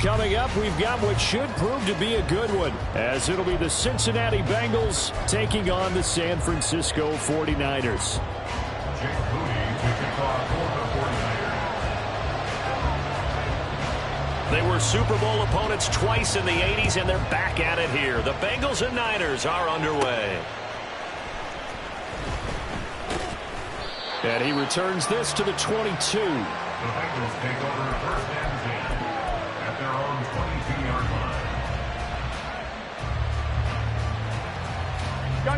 coming up, we've got what should prove to be a good one, as it'll be the Cincinnati Bengals taking on the San Francisco 49ers. They were Super Bowl opponents twice in the 80s, and they're back at it here. The Bengals and Niners are underway. And he returns this to the 22. The Bengals take over first and 10 at their own 22-yard line.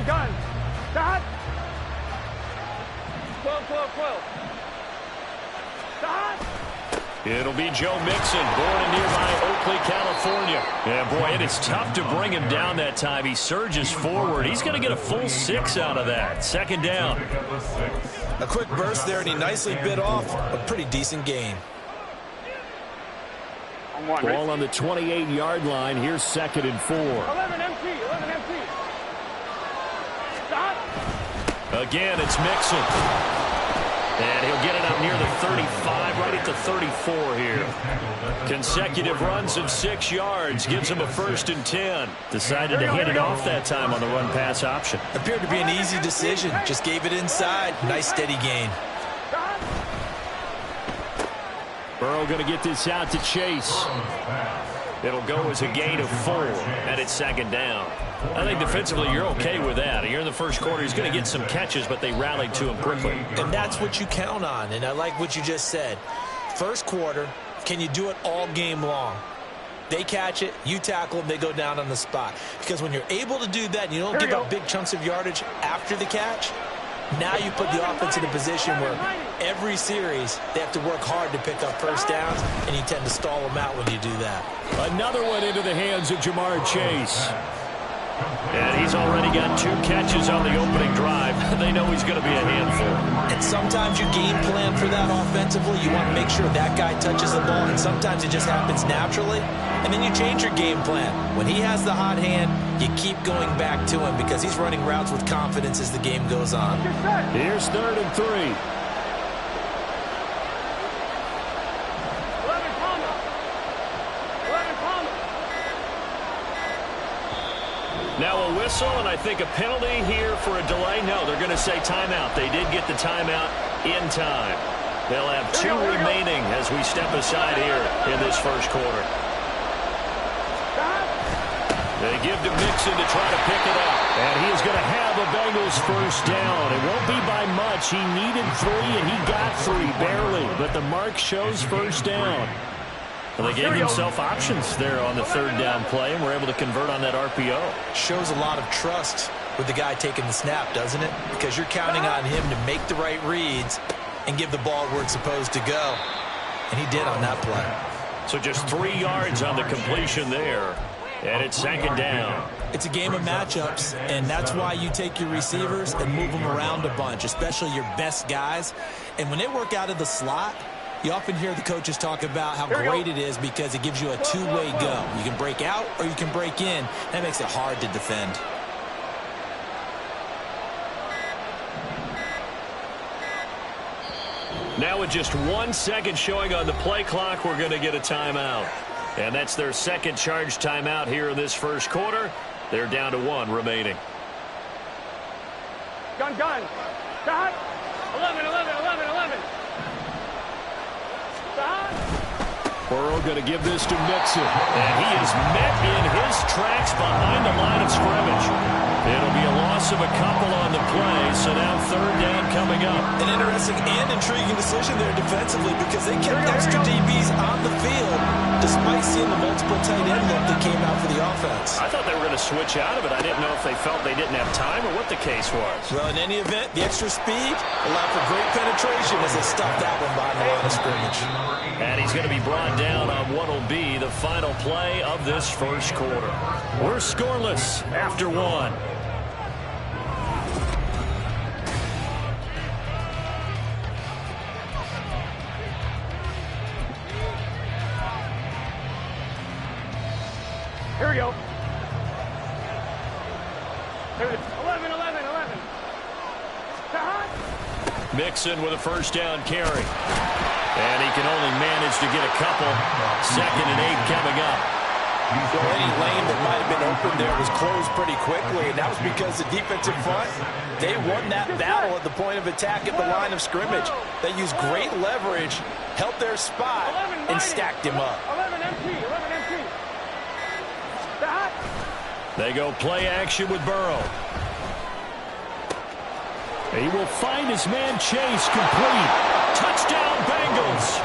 Gun. Stop. 12. Stop. It'll be Joe Mixon, born in nearby Oakley, California. Yeah, boy, it is tough to bring him down that time. He surges forward. He's going to get a full 6 out of that. Second down. A quick burst there, and he nicely bit off a pretty decent gain. Ball on the 28-yard line. Here's 2nd and 4. 11 empty. Stop. Again, it's Mixon. And he'll get it up near the 35, right at the 34 here. Consecutive runs of 6 yards gives him a 1st and 10. Decided to hand it off that time on the run-pass option. Appeared to be an easy decision. Just gave it inside. Nice steady gain. Burrow going to get this out to Chase. It'll go as a gain of 4, and it's 2nd down. I think defensively you're okay with that. Here in the first quarter, he's going to get some catches, but they rallied to him quickly. And that's what you count on, and I like what you just said. First quarter, can you do it all game long? They catch it, you tackle them, they go down on the spot. Because when you're able to do that, and you don't give up big chunks of yardage after the catch, now you put the offense in a position where every series they have to work hard to pick up first downs, and you tend to stall them out when you do that. Another one into the hands of Jamar Chase. And he's already got 2 catches on the opening drive. They know he's going to be a handful. And sometimes you game plan for that offensively. You want to make sure that guy touches the ball, and sometimes it just happens naturally. And then you change your game plan. When he has the hot hand, you keep going back to him because he's running routes with confidence as the game goes on. Here's 3rd and 3. Now a whistle, and I think a penalty here for a delay. No, they're going to say timeout. They did get the timeout in time. They'll have 2 remaining as we step aside here in this first quarter. They give to Mixon to try to pick it up. And he is going to have a Bengals first down. It won't be by much. He needed 3, and he got 3, barely. But the mark shows first down. Well, they gave himself options there on the 3rd down play, and were able to convert on that RPO. Shows a lot of trust with the guy taking the snap, doesn't it? Because you're counting on him to make the right reads and give the ball where it's supposed to go. And he did on that play. So just 3 yards on the completion there. And it's 2nd down. It's a game of matchups, and that's why you take your receivers and move them around a bunch, especially your best guys. And when they work out of the slot, you often hear the coaches talk about how great it is because it gives you a 2-way go. You can break out or you can break in. That makes it hard to defend. Now with just 1 second showing on the play clock, we're going to get a timeout. And that's their 2nd charge timeout here in this first quarter. They're down to 1 remaining. Gun. Stop. 11. Burrow going to give this to Mixon. And he is met in his tracks behind the line of scrimmage. It'll be a loss of a couple on the play, so now 3rd down coming up. An interesting and intriguing decision there defensively because they kept extra DBs on the field despite seeing the multiple tight end look that came out for the offense. I thought they were going to switch out of it. I didn't know if they felt they didn't have time or what the case was. Well, in any event, the extra speed allowed for great penetration as they stuffed that one behind the line of scrimmage. And he's going to be brought down on what will be the final play of this first quarter. We're scoreless after 1. Here we go. 11. Mixon with a first down carry. And he can only manage to get a couple. 2nd and 8 coming up. So any lane that might have been open there was closed pretty quickly, and that was because the defensive front, they won that battle at the point of attack at the line of scrimmage. They used great leverage, held their spot, and stacked him up. 11 MT, 11 MT. Stop. They go play action with Burrow. He will find his man Chase complete. Touchdown Bengals.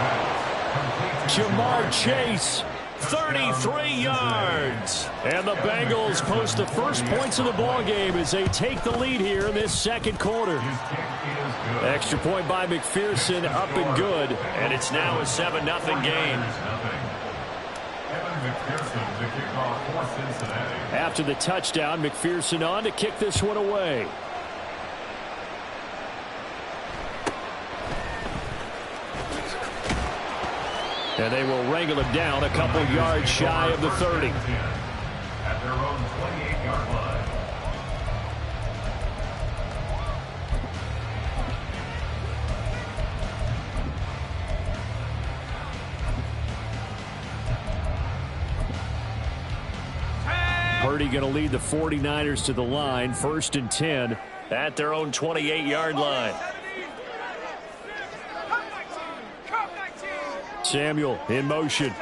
Jamar Chase, 33 yards. And the Bengals post the first points of the ball game as they take the lead here in this 2nd quarter. Extra point by McPherson, up and good. And it's now a 7-0 game. After the touchdown, McPherson on to kick this one away. And they will wrangle him down a couple yards shy of the 30. At their own 28-yard line. Purdy going to lead the 49ers to the line, 1st and 10. At their own 28-yard line. Samuel in motion.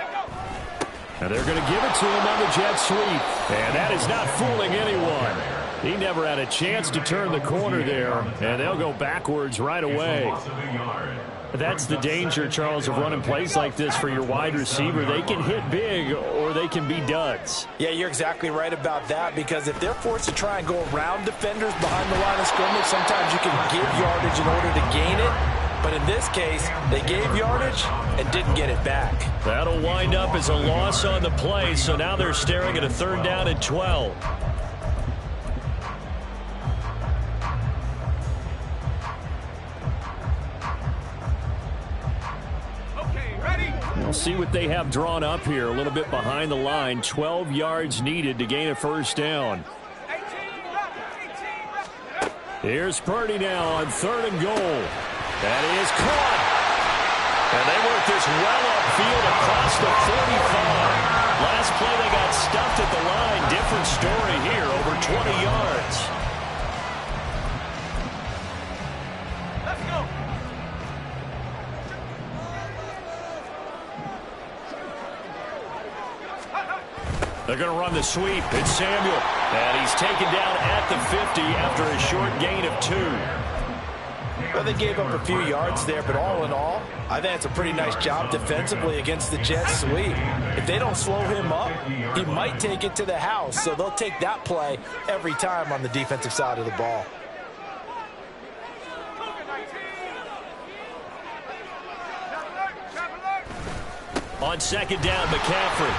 And they're going to give it to him on the jet sweep. And that is not fooling anyone. He never had a chance to turn the corner there. And they'll go backwards right away. That's the danger, Charles, of running plays like this for your wide receiver. They can hit big or they can be duds. Yeah, you're exactly right about that, because if they're forced to try and go around defenders behind the line of scrimmage, sometimes you can give yardage in order to gain it. But in this case, they gave yardage and didn't get it back. That'll wind up as a loss on the play, so now they're staring at a 3rd down and 12. We'll see what they have drawn up here. A little bit behind the line. 12 yards needed to gain a 1st down. Here's Purdy now on 3rd and goal. That is caught. And they work this well upfield across the 45. Last play they got stuffed at the line. Different story here, over 20 yards. Let's go. They're going to run the sweep. It's Samuel. And he's taken down at the 50 after a short gain of 2. Well, they gave up a few yards there, but all in all, I think it's a pretty nice job defensively against the jet sweep. If they don't slow him up, he might take it to the house, so they'll take that play every time on the defensive side of the ball. On 2nd down, McCaffrey.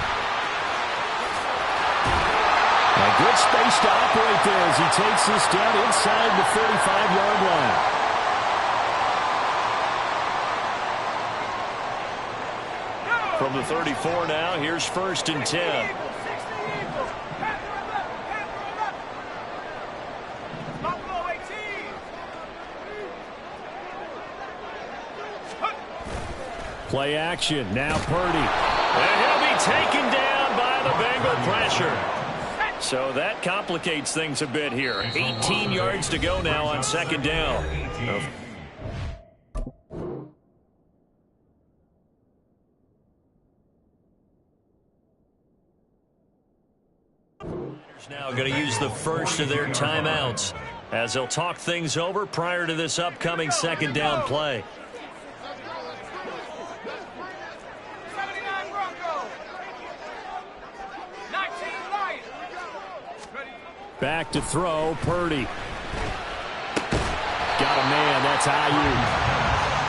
A good space to operate there as he takes this down inside the 35-yard line. From the 34 now, here's 1st and 10. Play action. Now Purdy. And he'll be taken down by the Bengal pressure. So that complicates things a bit here. 18 yards to go now on 2nd down. Now going to use the first of their timeouts as they'll talk things over prior to this upcoming 2nd down play. Back to throw, Purdy. Got a man, that's Ayuk.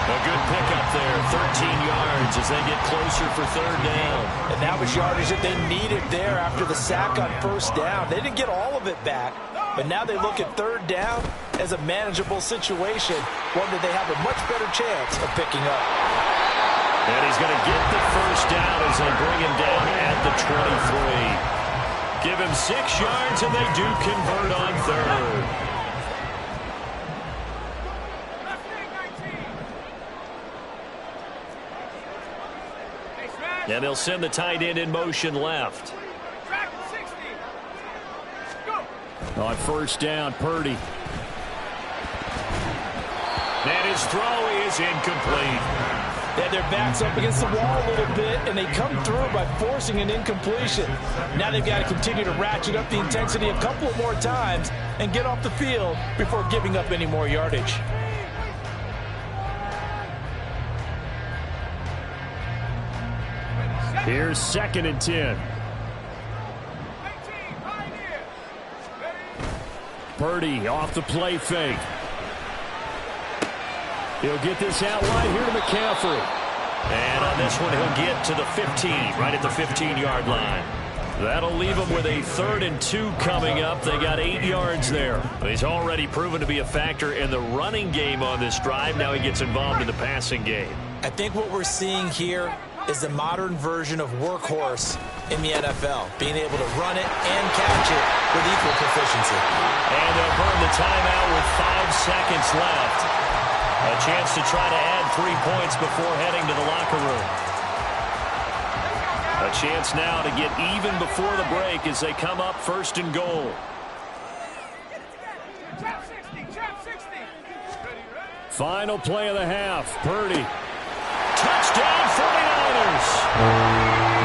A good pickup there, 13 yards as they get closer for 3rd down. And that was yardage that they needed there after the sack on 1st down. They didn't get all of it back, but now they look at 3rd down as a manageable situation, one that they have a much better chance of picking up. And he's going to get the 1st down as they bring him down at the 23. Give him 6 yards, and they do convert on 3rd. And they'll send the tight end in motion left. On first down, Purdy. And his throw is incomplete. Yeah, their back's up against the wall a little bit, and they come through by forcing an incompletion. Now they've got to continue to ratchet up the intensity a couple of more times and get off the field before giving up any more yardage. Here's 2nd and 10. Purdy off the play fake. He'll get this out wide here to McCaffrey. And on this one, he'll get to the 15, right at the 15-yard line. That'll leave him with a 3rd and 2 coming up. They got 8 yards there. He's already proven to be a factor in the running game on this drive. Now he gets involved in the passing game. I think what we're seeing here is the modern version of workhorse in the NFL, being able to run it and catch it with equal proficiency. And they'll burn the timeout with 5 seconds left. A chance to try to add 3 points before heading to the locker room. A chance now to get even before the break as they come up 1st and goal. Final play of the half. Purdy. Touchdown 49ers.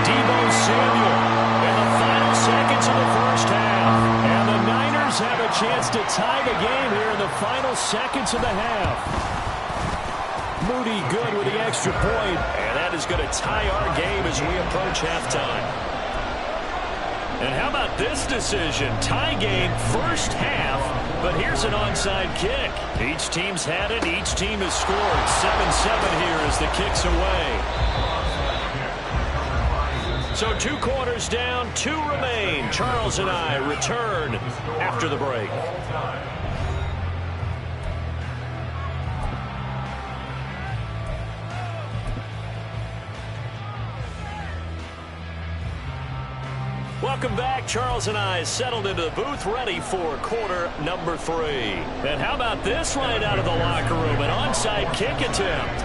Deebo Samuel in the final seconds of the first half. And the Niners have a chance to tie the game here in the final seconds of the half. Moody good with the extra point. And that is going to tie our game as we approach halftime. And how about this decision? Tie game first half, but here's an onside kick. Each team's had it. Each team has scored. 7-7 here as the kick's away. So 2 quarters down, 2 remain. Charles and I return after the break. Welcome back. Charles and I settled into the booth, ready for quarter number 3. And how about this right out of the locker room? An onside kick attempt.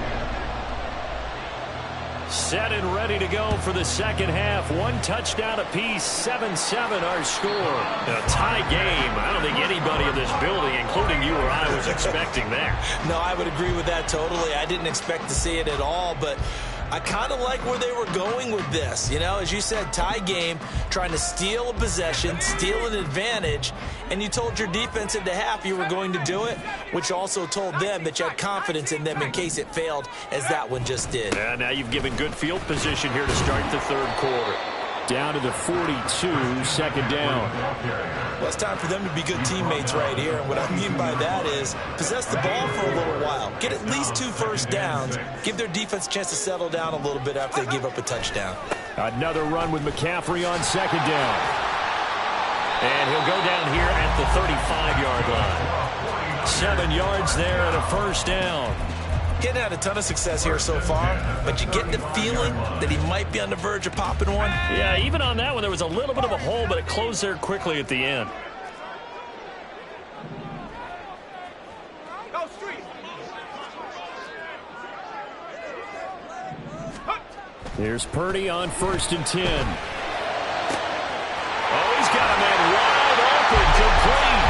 Set and ready to go for the second half. 1 touchdown apiece, 7-7 our score. A tie game. I don't think anybody in this building, including you or I, was expecting that. No, I would agree with that totally. I didn't expect to see it at all, but I kind of like where they were going with this. You know, as you said, tie game, trying to steal a possession, steal an advantage, and you told your defense at the half you were going to do it, which also told them that you had confidence in them in case it failed, as that one just did. Yeah, now you've given good field position here to start the 3rd quarter. Down to the 42, 2nd down. Well, it's time for them to be good teammates right here. And what I mean by that is possess the ball for a little while. Get at least 2 first downs. Give their defense a chance to settle down a little bit after they give up a touchdown. Another run with McCaffrey on 2nd down. And he'll go down here at the 35-yard line. 7 yards there and a first down. Getting had a ton of success here so far, but you get the feeling that he might be on the verge of popping one. Yeah, even on that one, there was a little bit of a hole, but it closed there quickly at the end. Go street. Here's Purdy on 1st and 10. Oh, he's got a man wide open, complete.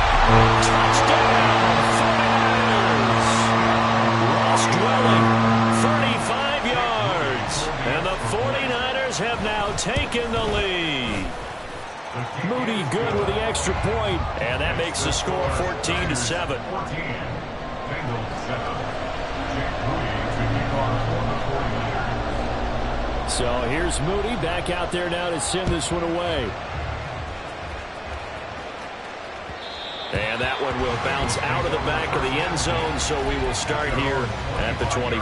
Touchdown, 49ers. Ross Dwelling, 35 yards. And the 49ers have now taken the lead. Moody good with the extra point. And that makes the score 14-7. 14. Bengals 7. Jake Moody to kick off for the 49ers. So here's Moody back out there now to send this one away. And that one will bounce out of the back of the end zone, so we will start here at the 25.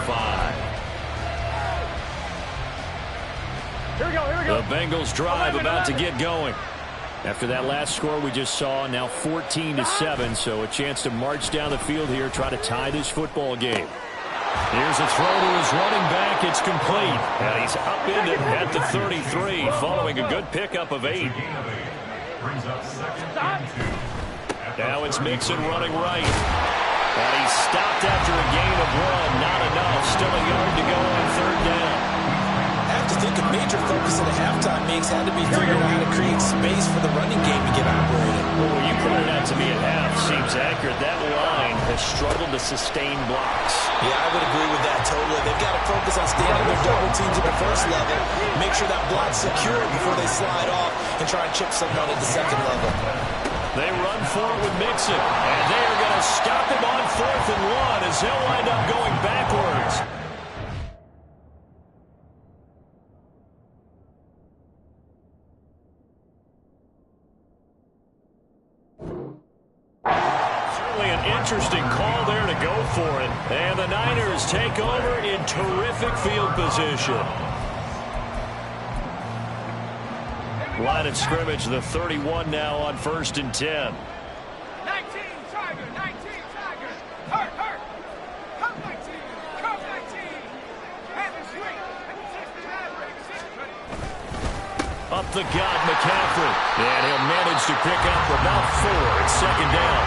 Here we go, here we go. The Bengals drive about to get going. After that last score we just saw, now 14-7, so a chance to march down the field here, try to tie this football game. Here's a throw to his running back. It's complete. And he's upended at the 33, following a good pickup of 8. Brings up 2nd and 2. Now it's Mixon running right. And he's stopped after a gain of 1. Not enough. Still a yard to go on 3rd down. I have to think a major focus at the halftime means had to be figuring out how to create space for the running game to get operated. Well, what you pointed out to me at half seems accurate. That line has struggled to sustain blocks. Yeah, I would agree with that totally. They've got to focus on standing their double teams at the first level, make sure that block's secure before they slide off and try and chip someone at the second level. They run for it with Mixon, and they are going to stop him on 4th and 1 as they'll wind up going backwards. Certainly an interesting call there to go for it. And the Niners take over in terrific field position. Line of scrimmage, the 31 now on 1st and 10. 19 Tiger, 19 Tiger. Hurt, hurt. Come 19, come 19. And the swing. Up the gut, McCaffrey. And he'll manage to pick up about 4 at 2nd down.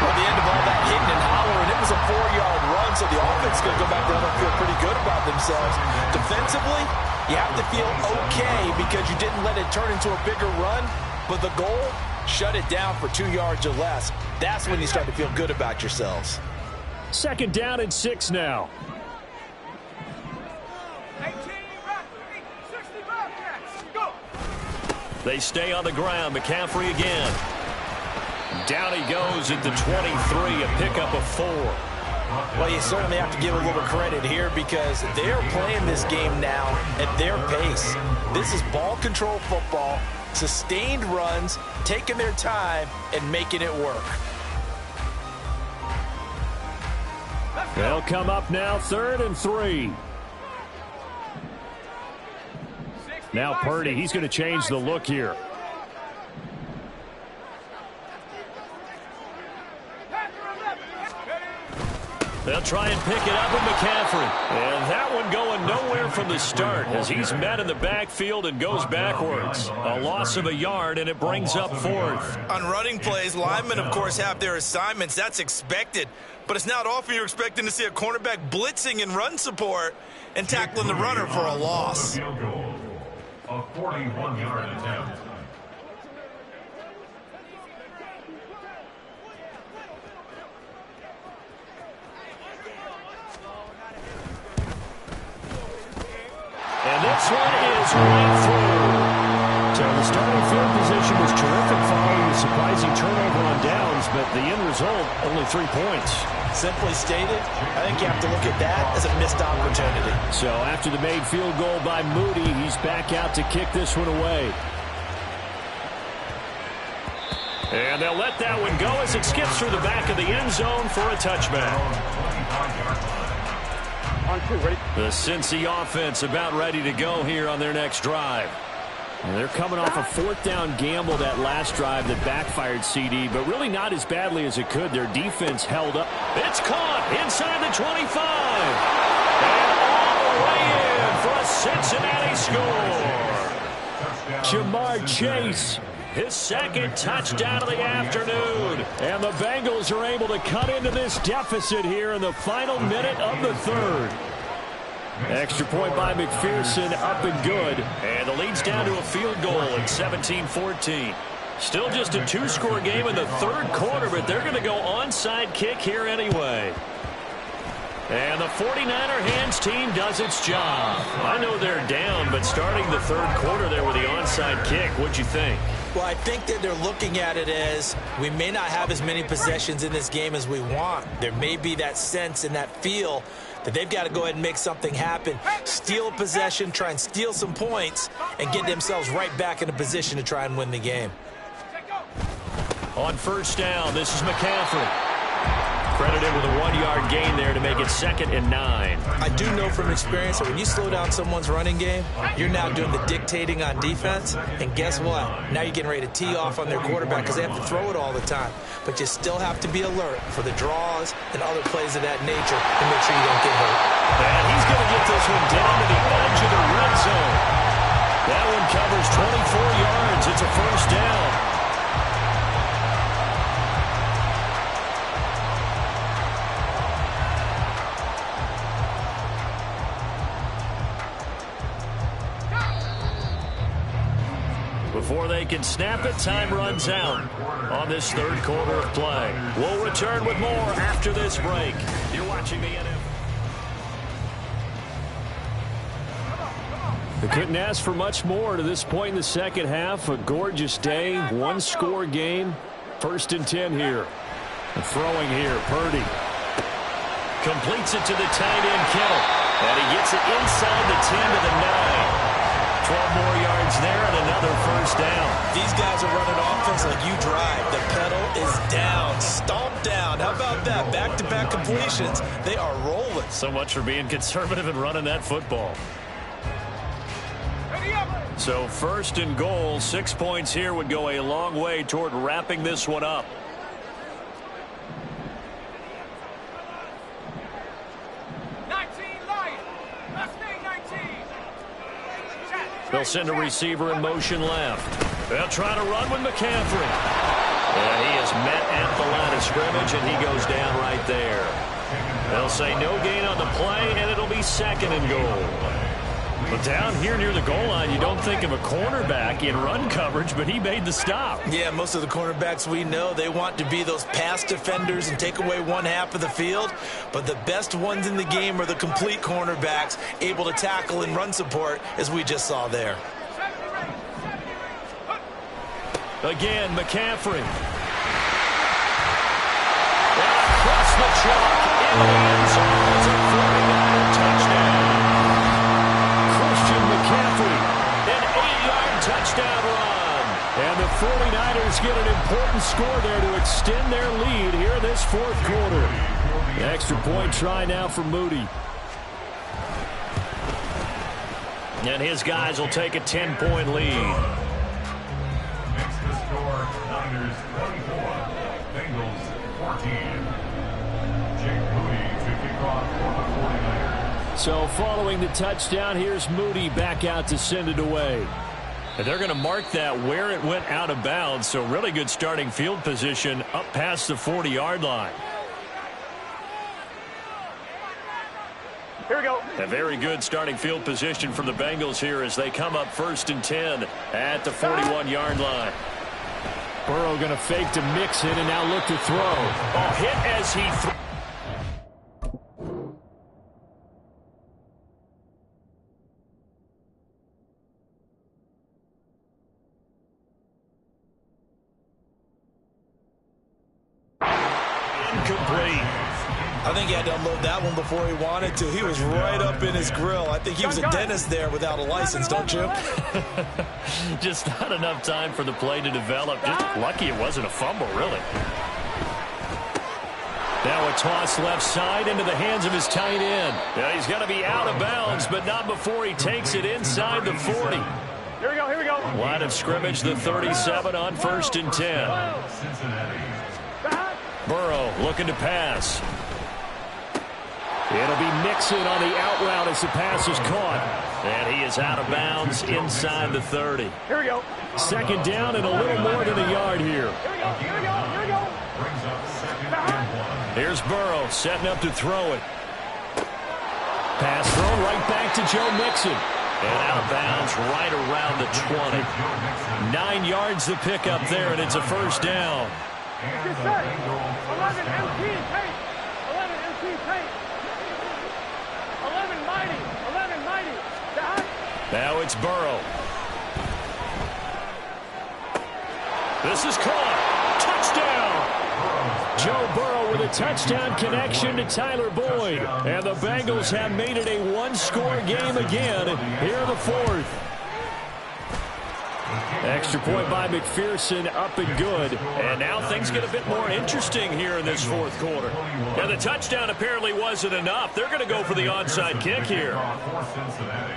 Well, at the end of all that hitting and hollering, it was a 4-yard run, so the offense is going to go back down and feel pretty good about themselves. Defensively, you have to feel okay because you didn't let it turn into a bigger run, but the goal, shut it down for 2 yards or less. That's when you start to feel good about yourselves. 2nd down and 6 now. 18, 60 Bobcats. Go. They stay on the ground. McCaffrey again. Down he goes at the 23, a pickup of 4. Well, you certainly have to give a little credit here because they're playing this game now at their pace. This is ball control football, sustained runs, taking their time, and making it work. They'll come up now 3rd and 3. Now Purdy, he's going to change the look here. They'll try and pick it up with McCaffrey. And that one going nowhere from the start as he's met in the backfield and goes backwards. A loss of a yard, and it brings up 4th. On running plays, linemen, of course, have their assignments. That's expected. But it's not often you're expecting to see a cornerback blitzing in run support and tackling the runner for a loss. Field goal. A 41-yard attempt. And this one is right through. So the starting field position was terrific following the surprising turnover on downs, but the end result, only 3 points. Simply stated, I think you have to look at that as a missed opportunity. So after the made field goal by Moody, he's back out to kick this one away. And they'll let that one go as it skips through the back of the end zone for a touchback. On 2, ready? The Cincy offense about ready to go here on their next drive. And they're coming off a 4th down gamble that last drive that backfired CD, but really not as badly as it could. Their defense held up. It's caught inside the 25. And all the way in for a Cincinnati score. Jamar Chase, his 2nd touchdown of the afternoon. And the Bengals are able to cut into this deficit here in the final minute of the 3rd. Extra point by McPherson, up and good. And the lead's down to a field goal at 17-14. Still just a 2-score game in the 3rd quarter, but they're going to go onside kick here anyway. And the 49er hands team does its job. I know they're down, but starting the 3rd quarter there with the onside kick, what'd you think? Well, I think that they're looking at it as we may not have as many possessions in this game as we want. There may be that sense and that feel that they've got to go ahead and make something happen, steal a possession, try and steal some points, and get themselves right back in a position to try and win the game. On 1st down, this is McCaffrey. Credited with a 1-yard gain there to make it 2nd and 9. I do know from experience that when you slow down someone's running game, you're now doing the dictating on defense. And guess what? Now you're getting ready to tee off on their quarterback because they have to throw it all the time. But you still have to be alert for the draws and other plays of that nature to make sure you don't get hurt. And he's going to get this one down to the edge of the red zone. That one covers 24 yards. It's a 1st down. Before they can snap it, time runs out on this third quarter of play. We'll return with more after this break. You're watching the NFL. They couldn't ask for much more to this point in the second half. A gorgeous day, one-score game. 1st and 10 here. And throwing here, Purdy. Completes it to the tight end, Kittle. And he gets it inside the 10 to the 9. 12 more yards there and another first down. These guys are running offense like you drive. The pedal is down, stomped down. How about that? Back-to-back completions. They are rolling. So much for being conservative and running that football. So 1st and goal, 6 points here would go a long way toward wrapping this one up. They'll send a receiver in motion left. They'll try to run with McCaffrey. And he is met at the line of scrimmage, and he goes down right there. They'll say no gain on the play, and it'll be 2nd and goal. But down here near the goal line, you don't think of a cornerback in run coverage, but he made the stop. Yeah, most of the cornerbacks we know, they want to be those pass defenders and take away one half of the field. But the best ones in the game are the complete cornerbacks, able to tackle and run support, as we just saw there. Again, McCaffrey. And across the chalk, in the end zone, it's a 49er touchdown. McCaffrey, an 8-yard touchdown run. And the 49ers get an important score there to extend their lead here in this 4th quarter. The extra point try now for Moody. And his guys will take a 10-point lead. Next to score, Niners 24, Bengals 14. Jake Moody to kick off for the 49ers. So following the touchdown, here's Moody back out to send it away. And they're going to mark that where it went out of bounds, so really good starting field position up past the 40-yard line. Here we go. A very good starting field position from the Bengals here as they come up 1st and 10 at the 41-yard line. Burrow going to fake to mix it and now look to throw. Oh, hit as he threw. Incomplete. I think he had to unload that one before he wanted to. He was right up in his grill. I think he was a dentist there without a license, don't you? Just not enough time for the play to develop. Just lucky it wasn't a fumble, really. Now a toss left side into the hands of his tight end. Yeah, he's going to be out of bounds, but not before he takes it inside the 40. Here we go, here we go. Line of scrimmage, the 37 on 1st and 10. Cincinnati. Burrow looking to pass. It'll be Mixon on the out route as the pass is caught. And he is out of bounds inside the 30. Here we go. 2nd down and a little more than a yard here. Here we go, here we go, here we go. Brings up 2nd and 1. Here's Burrow setting up to throw it. Pass thrown right back to Joe Mixon. And out of bounds right around the 20. 9 yards to pick up there, and it's a first down. Get set. 11 empty tape. 11 empty tape. 11 mighty. 11 mighty. Now it's Burrow. This is caught. Touchdown. Joe Burrow with a touchdown connection to Tyler Boyd. And the Bengals have made it a one-score game again here in the 4th. Extra point by McPherson, up and good. And now things get a bit more interesting here in this 4th quarter. And the touchdown apparently wasn't enough. They're going to go for the onside kick here. For Cincinnati.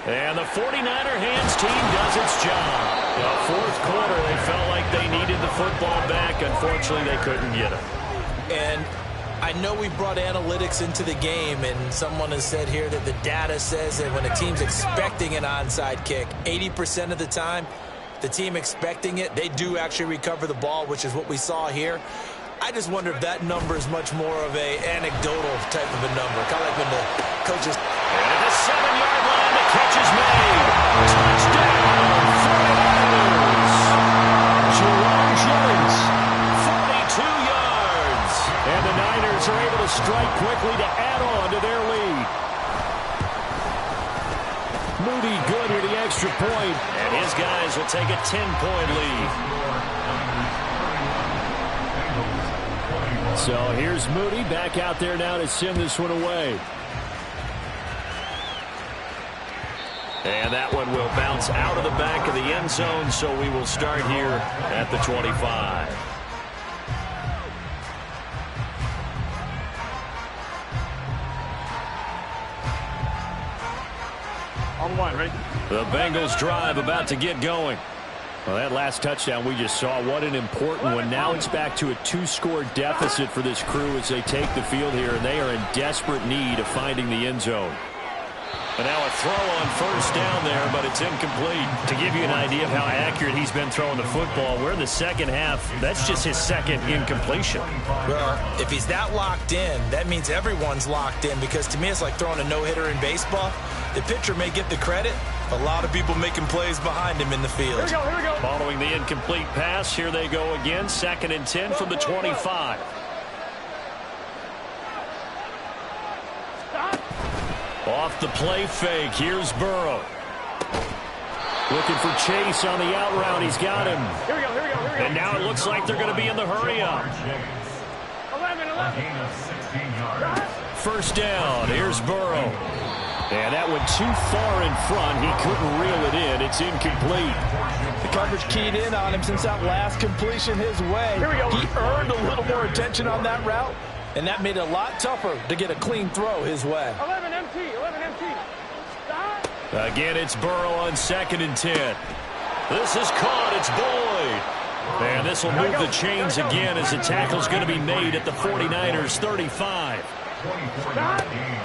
And the 49er hands team does its job. The 4th quarter, they felt like they needed the football back. Unfortunately, they couldn't get it. And I know we brought analytics into the game, and someone has said here that the data says that when a team's expecting an onside kick, 80% of the time, the team expecting it, they do actually recover the ball, which is what we saw here. I just wonder if that number is much more of a anecdotal type of a number. Kind of like when the coaches... And at the 7-yard line, the catch is made. Touchdown, 49ers. Jerome Jennings, 42 yards. And the Niners are able to strike quickly to add on to their lead. Moody good with the extra point. And his guys will take a 10-point lead. So here's Moody back out there now to send this one away. And that one will bounce out of the back of the end zone, so we will start here at the 25. On one, right? The Bengals drive about to get going. Well, that last touchdown we just saw, what an important one. Now it's back to a 2-score deficit for this crew as they take the field here, and they are in desperate need of finding the end zone. And now a throw on first down there, but it's incomplete. To give you an idea of how accurate he's been throwing the football, we're in the second half. That's just his second incompletion. Well, if he's that locked in, that means everyone's locked in, because to me it's like throwing a no-hitter in baseball. The pitcher may get the credit, a lot of people making plays behind him in the field. Here we go. Following the incomplete pass, here they go again. 2nd and 10 from the 25. Off the play fake, here's Burrow. Looking for Chase on the out route. He's got him. Here we go. And now it looks like they're going to be in the hurry-up. 11. First down, here's Burrow. And that went too far in front. He couldn't reel it in. It's incomplete. The coverage keyed in on him since that last completion his way. Here we go. He earned a little more attention on that route, and that made it a lot tougher to get a clean throw his way. 11 MT. Stop. Again, it's Burrow on 2nd and 10. This is caught. It's Boyd. And this will move the chains again as the tackle's going to be made at the 49ers 35.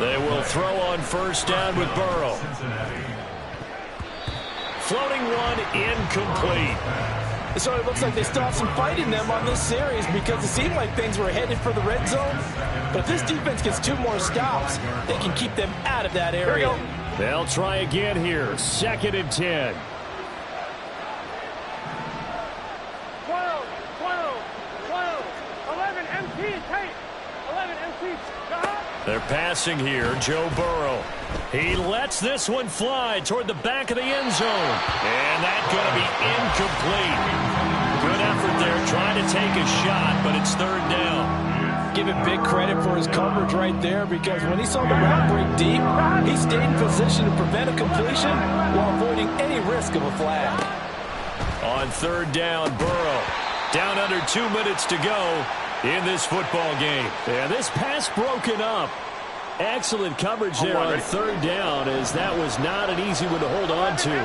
They will throw on first down with Burrow. Floating one, incomplete. So it looks like they still have some fight in them on this series, because it seemed like things were headed for the red zone. But if this defense gets 2 more stops, they can keep them out of that area. They'll try again here. 2nd and 10. 12. 11 MT. Tape. 11 MT. Stop. They're passing here, Joe Burrow. He lets this one fly toward the back of the end zone. And that's going to be incomplete. Good effort there, trying to take a shot, but it's 3rd down. Give him big credit for his coverage right there, because when he saw the route break deep, he stayed in position to prevent a completion while avoiding any risk of a flag. On 3rd down, Burrow. Down under 2 minutes to go in this football game. Yeah, this pass broken up. Excellent coverage there on 3rd down, as that was not an easy one to hold on to. 11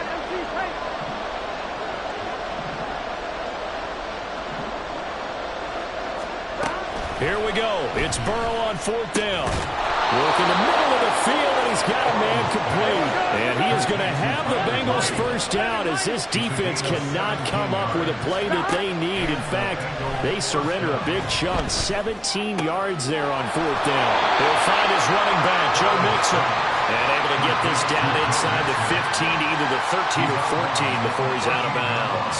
MT. Tape. Here we go. It's Burrow on 4th down. Work in the middle of the field, and he's got a man complete. And he is going to have the Bengals first down, as this defense cannot come up with a play that they need. In fact, they surrender a big chunk, 17 yards there on 4th down. He'll find his running back, Joe Mixon. And able to get this down inside the 15 to either the 13 or 14 before he's out of bounds.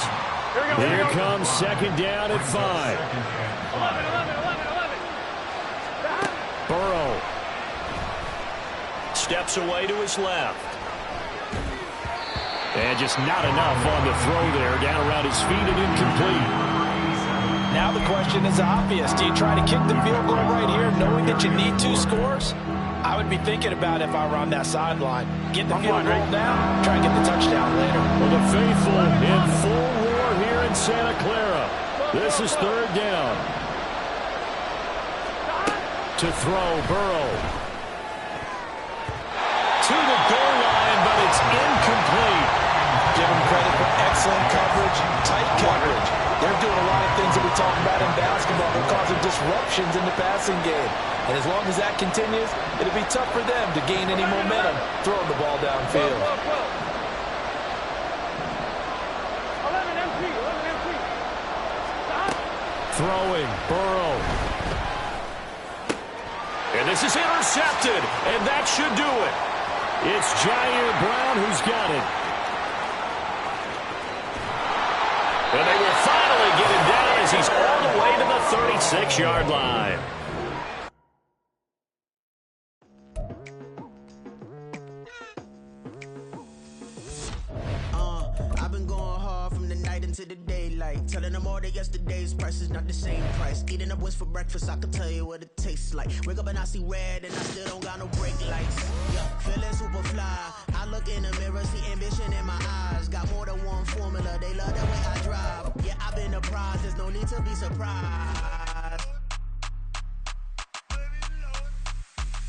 Here comes 2nd down at 5. 11. Burrow steps away to his left. And just not enough on the throw there. Down around his feet and incomplete. Now the question is obvious. Do you try to kick the field goal right here, knowing that you need 2 scores? I would be thinking about it if I were on that sideline. Get the field goal now, try and get the touchdown later. Well, the faithful in full roar here in Santa Clara. This is 3rd down. To throw, Burrow. To the goal line, but it's incomplete. Give them credit for excellent coverage, tight coverage. They're doing a lot of things that we talk about in basketball. They're causing disruptions in the passing game. And as long as that continues, it'll be tough for them to gain any momentum throwing the ball downfield. 11 MT. Stop. throwing. Burrow. And this is intercepted, and that should do it. It's Jair Brown who's got it. And they will finally get him down as he's all the way to the 36-yard line. I've been going hard from the night into the daylight, telling them all that yesterday's price is not the same price. Eating up wings for breakfast, I can tell you what it tastes like. Wake up and I see red and I still don't got no brake lights. Yeah, feeling super fly. I look in the mirror, see ambition in my eyes. Got more than one formula, they love the way I drive. Yeah, I've been apprised, there's no need to be surprised.